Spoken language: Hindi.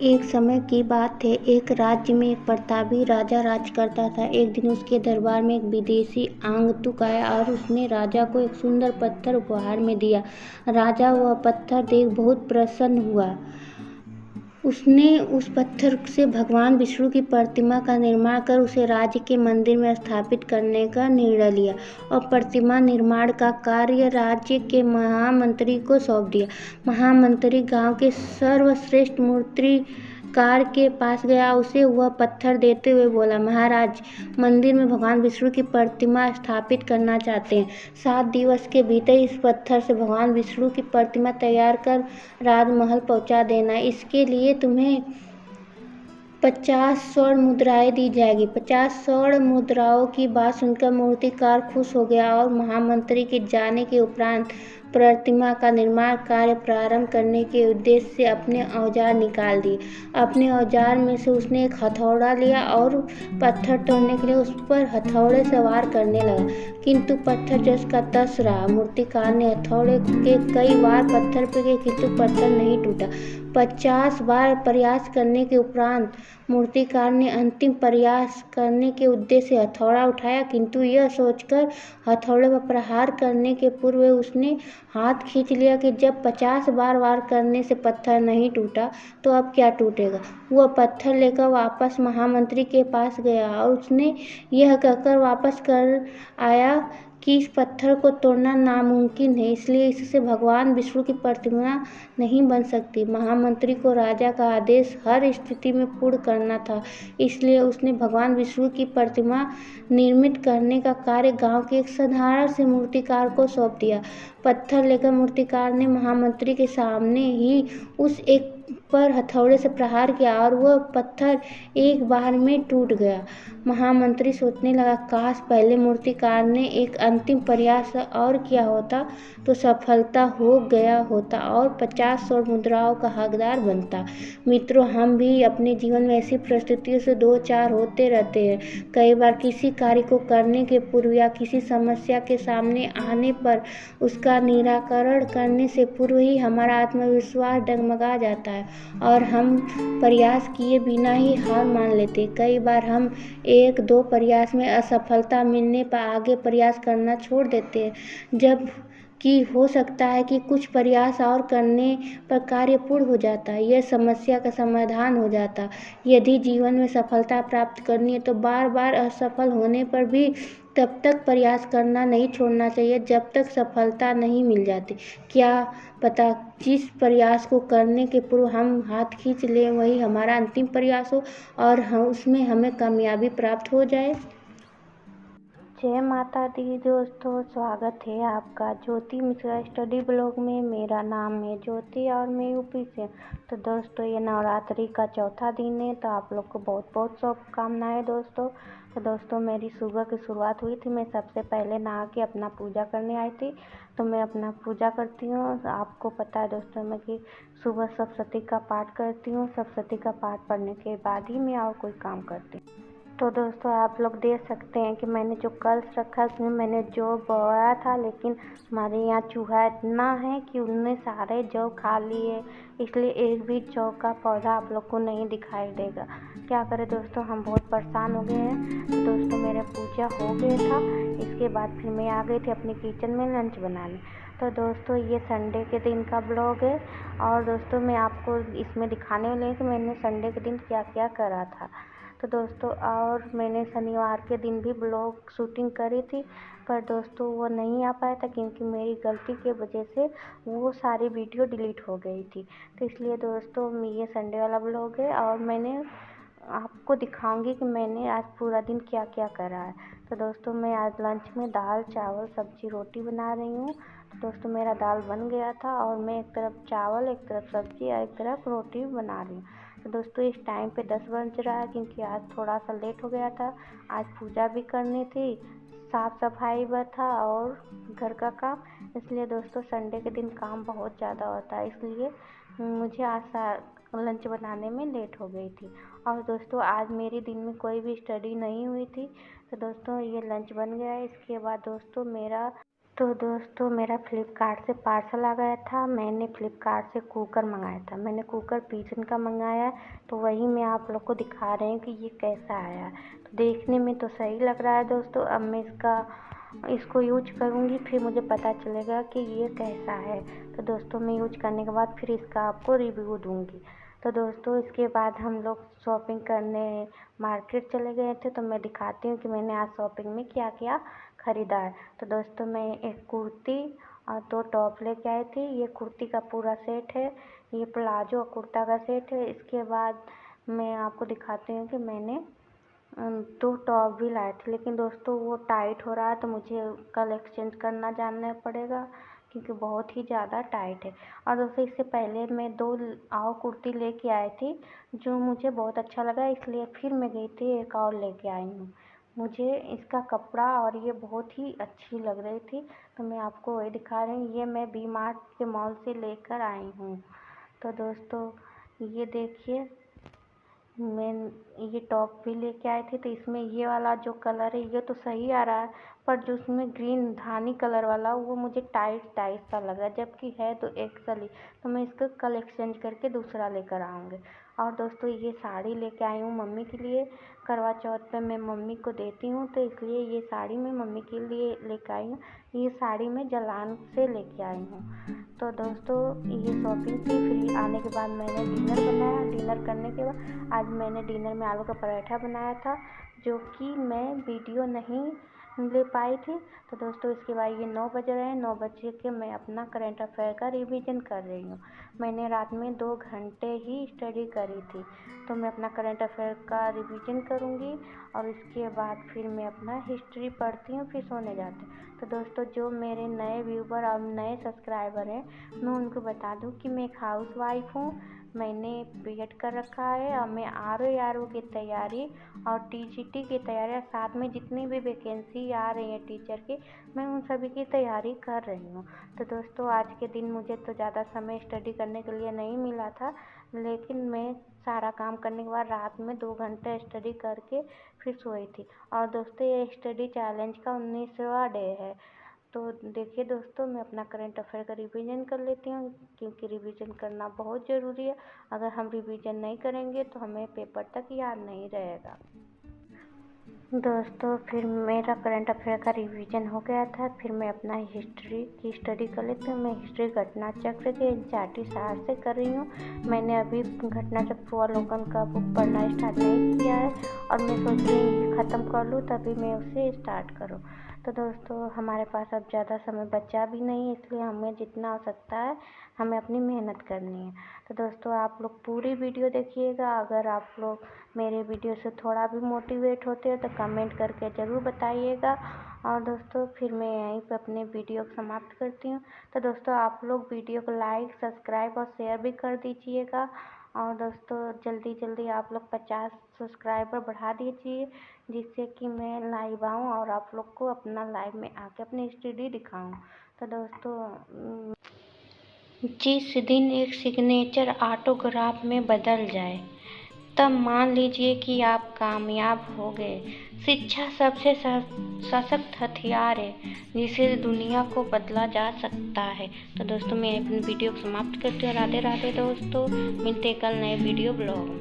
एक समय की बात है। एक राज्य में एक प्रतापी राजा राज करता था। एक दिन उसके दरबार में एक विदेशी आगंतुक आया और उसने राजा को एक सुंदर पत्थर उपहार में दिया। राजा वह पत्थर देख बहुत प्रसन्न हुआ। उसने उस पत्थर से भगवान विष्णु की प्रतिमा का निर्माण कर उसे राज्य के मंदिर में स्थापित करने का निर्णय लिया और प्रतिमा निर्माण का कार्य राज्य के महामंत्री को सौंप दिया। महामंत्री गांव के सर्वश्रेष्ठ मूर्तिकार के पास गया। उसे वह पत्थर देते हुए बोला, महाराज, मंदिर में भगवान विष्णु की प्रतिमा स्थापित करना चाहते हैं। 7 दिवस के भीतर इस पत्थर से भगवान विष्णु की प्रतिमा तैयार कर राजमहल पहुंचा देना। इसके लिए तुम्हें 50 स्वर्ण मुद्राएं दी जाएगी। 50 स्वर्ण मुद्राओं की बात सुनकर मूर्तिकार खुश हो गया और महामंत्री के जाने के उपरांत प्रतिमा का निर्माण कार्य प्रारंभ करने के उद्देश्य से अपने औजार निकाल दिए। अपने औजार में से उसने एक हथौड़ा लिया और पत्थर तोड़ने के लिए उस पर हथौड़े से वार करने लगा, किंतु पत्थर जस का तस रहा। मूर्तिकार ने हथौड़े के कई बार पत्थर पर किए, किंतु पत्थर नहीं टूटा। 50 बार प्रयास करने के उपरांत मूर्तिकार ने अंतिम प्रयास करने के उद्देश्य से हथौड़ा उठाया, किंतु यह सोचकर हथौड़े पर प्रहार करने के पूर्व उसने हाथ खींच लिया कि जब 50 बार वार करने से पत्थर नहीं टूटा तो अब क्या टूटेगा। वह पत्थर लेकर वापस महामंत्री के पास गया और उसने यह कहकर वापस कर आया कि इस पत्थर को तोड़ना नामुमकिन है, इसलिए इससे भगवान विष्णु की प्रतिमा नहीं बन सकती। महामंत्री को राजा का आदेश हर स्थिति में पूर्ण करना था, इसलिए उसने भगवान विष्णु की प्रतिमा निर्मित करने का कार्य गांव के एक साधारण से मूर्तिकार को सौंप दिया। पत्थर लेकर मूर्तिकार ने महामंत्री के सामने ही उस एक पर हथौड़े से प्रहार किया और वह पत्थर एक बार में टूट गया। महामंत्री सोचने लगा, काश पहले मूर्तिकार ने एक अंतिम प्रयास और किया होता तो सफलता हो गया होता और 50 स्वर्ण मुद्राओं का हकदार बनता। मित्रों, हम भी अपने जीवन में ऐसी परिस्थितियों से दो चार होते रहते हैं। कई बार किसी कार्य को करने के पूर्व या किसी समस्या के सामने आने पर उसका निराकरण करने से पूर्व ही हमारा आत्मविश्वास डगमगा जाता है और हम प्रयास किए बिना ही हार मान लेते। कई बार हम 1-2 प्रयास में असफलता मिलने पर आगे प्रयास करना छोड़ देते हैं, जब कि हो सकता है कि कुछ प्रयास और करने पर कार्य पूर्ण हो जाता, यह समस्या का समाधान हो जाता। यदि जीवन में सफलता प्राप्त करनी है तो बार बार असफल होने पर भी तब तक प्रयास करना नहीं छोड़ना चाहिए जब तक सफलता नहीं मिल जाती। क्या पता जिस प्रयास को करने के पूर्व हम हाथ खींच लें वही हमारा अंतिम प्रयास हो और उसमें हमें कामयाबी प्राप्त हो जाए। जय माता दी दोस्तों, स्वागत है आपका ज्योति मिश्रा स्टडी ब्लॉग में। मेरा नाम है ज्योति और मैं यूपी से। तो दोस्तों, ये नवरात्रि का चौथा दिन है, तो आप लोग को बहुत बहुत शुभकामनाएं दोस्तों। तो दोस्तों, मेरी सुबह की शुरुआत हुई थी। मैं सबसे पहले नहा के अपना पूजा करने आई थी, तो मैं अपना पूजा करती हूँ। आपको पता है दोस्तों, मैं कि सुबह सप्तशती का पाठ करती हूँ। सप्तशती का पाठ पढ़ने के बाद ही मैं और कोई काम करती हूँ। तो दोस्तों, आप लोग देख सकते हैं कि मैंने जो कलश रखा उसमें मैंने जौ बोया था, लेकिन हमारे यहाँ चूहा इतना है कि उनने सारे जौ खा लिए, इसलिए एक भी जौ का पौधा आप लोग को नहीं दिखाई देगा। क्या करें दोस्तों, हम बहुत परेशान हो गए हैं। तो दोस्तों, मेरा पूजा हो गया था। इसके बाद फिर मैं आ गई थी अपने किचन में लंच बनाने। तो दोस्तों, ये संडे के दिन का ब्लॉग है और दोस्तों मैं आपको इसमें दिखाने वाली हूँ कि मैंने संडे के दिन क्या क्या करा था। तो दोस्तों, और मैंने शनिवार के दिन भी ब्लॉग शूटिंग करी थी, पर दोस्तों वो नहीं आ पाया था क्योंकि मेरी गलती की वजह से वो सारी वीडियो डिलीट हो गई थी। तो इसलिए दोस्तों, ये संडे वाला ब्लॉग है और मैंने आपको दिखाऊंगी कि मैंने आज पूरा दिन क्या क्या करा है। तो दोस्तों, मैं आज लंच में दाल चावल सब्जी रोटी बना रही हूँ। तो दोस्तों, मेरा दाल बन गया था और मैं एक तरफ चावल एक तरफ सब्जी और एक तरफ रोटी बना रही हूँ। तो दोस्तों, इस टाइम पे 10 बज रहा है क्योंकि आज थोड़ा सा लेट हो गया था। आज पूजा भी करनी थी, साफ़ सफाई भी था और घर का काम, इसलिए दोस्तों संडे के दिन काम बहुत ज़्यादा होता है, इसलिए मुझे आज लंच बनाने में लेट हो गई थी। और दोस्तों, आज मेरे दिन में कोई भी स्टडी नहीं हुई थी। तो दोस्तों, ये लंच बन गया है। इसके बाद दोस्तों, मेरा तो दोस्तों मेरा फ्लिपकार्ट से पार्सल आ गया था। मैंने फ्लिपकार्ट से कुकर मंगाया था। मैंने कुकर पिजन का मंगाया है, तो वही मैं आप लोग को दिखा रही हूँ कि ये कैसा आया। तो देखने में तो सही लग रहा है दोस्तों। अब मैं इसको यूज करूँगी, फिर मुझे पता चलेगा कि ये कैसा है। तो दोस्तों मैं यूज करने के बाद फिर इसका आपको रिव्यू दूँगी। तो दोस्तों इसके बाद हम लोग शॉपिंग करने मार्केट चले गए थे। तो मैं दिखाती हूँ कि मैंने आज शॉपिंग में क्या क्या ख़रीदा है। तो दोस्तों मैं एक कुर्ती और 2 टॉप लेके आई थी। ये कुर्ती का पूरा सेट है, ये प्लाजो और कुर्ता का सेट है। इसके बाद मैं आपको दिखाती हूँ कि मैंने 2 टॉप भी लाए थे, लेकिन दोस्तों वो टाइट हो रहा है, तो मुझे कल एक्सचेंज करना जाना पड़ेगा क्योंकि बहुत ही ज़्यादा टाइट है। और दोस्तों इससे पहले मैं 2 और कुर्ती लेके आई थी जो मुझे बहुत अच्छा लगा, इसलिए फिर मैं गई थी एक और लेके आई हूँ। मुझे इसका कपड़ा और ये बहुत ही अच्छी लग रही थी, तो मैं आपको वही दिखा रही हूँ। ये मैं वी मार्ट के मॉल से लेकर आई हूँ। तो दोस्तों ये देखिए, मैं ये टॉप भी लेके आई थी। तो इसमें ये वाला जो कलर है ये तो सही आ रहा है, पर जो उसमें ग्रीन धानी कलर वाला वो मुझे टाइट टाइट सा लग रहा है, जबकि है तो एक्सल ही। तो मैं इसको कल एक्सचेंज करके दूसरा लेकर आऊँगी। और दोस्तों ये साड़ी लेके आई हूँ मम्मी के लिए। करवा चौथ पे मैं मम्मी को देती हूँ, तो इसलिए ये साड़ी मैं मम्मी के लिए लेके आई हूँ। ये साड़ी मैं जलान से लेके आई हूँ। तो दोस्तों ये शॉपिंग की, फिर आने के बाद मैंने डिनर बनाया। डिनर करने के बाद आज मैंने डिनर में आलू का पराठा बनाया था, जो कि मैं वीडियो नहीं ले पाई थी। तो दोस्तों इसके बाद ये 9 बज रहे हैं। 9 बजे के मैं अपना करंट अफेयर का रिवीजन कर रही हूँ। मैंने रात में 2 घंटे ही स्टडी करी थी, तो मैं अपना करंट अफेयर का रिवीजन करूँगी और इसके बाद फिर मैं अपना हिस्ट्री पढ़ती हूँ, फिर सोने जाती हूँ। तो दोस्तों जो मेरे नए व्यूवर और नए सब्सक्राइबर हैं, मैं उनको बता दूँ कि मैं एक हाउस वाइफ हूँ। मैंने बीएड कर रखा है और मैं आरओ की तैयारी और टीजीटी की तैयारी, साथ में जितनी भी वैकेंसी आ रही है टीचर की, मैं उन सभी की तैयारी कर रही हूँ। तो दोस्तों आज के दिन मुझे तो ज़्यादा समय स्टडी करने के लिए नहीं मिला था, लेकिन मैं सारा काम करने के बाद रात में 2 घंटे स्टडी करके फिर सोई थी। और दोस्तों ये स्टडी चैलेंज का 19वां डे है। तो देखिए दोस्तों मैं अपना करंट अफेयर का रिवीजन कर लेती हूँ, क्योंकि रिवीजन करना बहुत ज़रूरी है। अगर हम रिवीजन नहीं करेंगे तो हमें पेपर तक याद नहीं रहेगा। दोस्तों फिर मेरा करंट अफेयर का रिवीजन हो गया था। फिर मैं अपना हिस्ट्री की स्टडी कर लेती हूँ। मैं हिस्ट्री घटना चक्र के एनसीईआरटी सार से कर रही हूँ। मैंने अभी घटना चक्र अवलोकन का बुक पढ़ना स्टार्ट नहीं किया है, और मैं सोच रही हूँ ख़त्म कर लूँ तभी मैं उसे स्टार्ट करूँ। तो दोस्तों हमारे पास अब ज़्यादा समय बचा भी नहीं है, इसलिए हमें जितना हो सकता है हमें अपनी मेहनत करनी है। तो दोस्तों आप लोग पूरी वीडियो देखिएगा। अगर आप लोग मेरे वीडियो से थोड़ा भी मोटिवेट होते हो तो कमेंट करके ज़रूर बताइएगा। और दोस्तों फिर मैं यहीं पर अपने वीडियो को समाप्त करती हूँ। तो दोस्तों आप लोग वीडियो को लाइक, सब्सक्राइब और शेयर भी कर दीजिएगा। और दोस्तों जल्दी जल्दी आप लोग 50 सब्सक्राइबर बढ़ा दीजिए, जिससे कि मैं लाइव आऊँ और आप लोग को अपना लाइव में आके अपनी स्टडी दिखाऊँ। तो दोस्तों जिस दिन एक सिग्नेचर ऑटोग्राफ में बदल जाए, तब मान लीजिए कि आप कामयाब हो गए। शिक्षा सबसे सशक्त हथियार है जिसे दुनिया को बदला जा सकता है। तो दोस्तों मैं अपनी वीडियो को समाप्त करती हूँ। राधे राधे दोस्तों, मिलते कल नए वीडियो ब्लॉग में।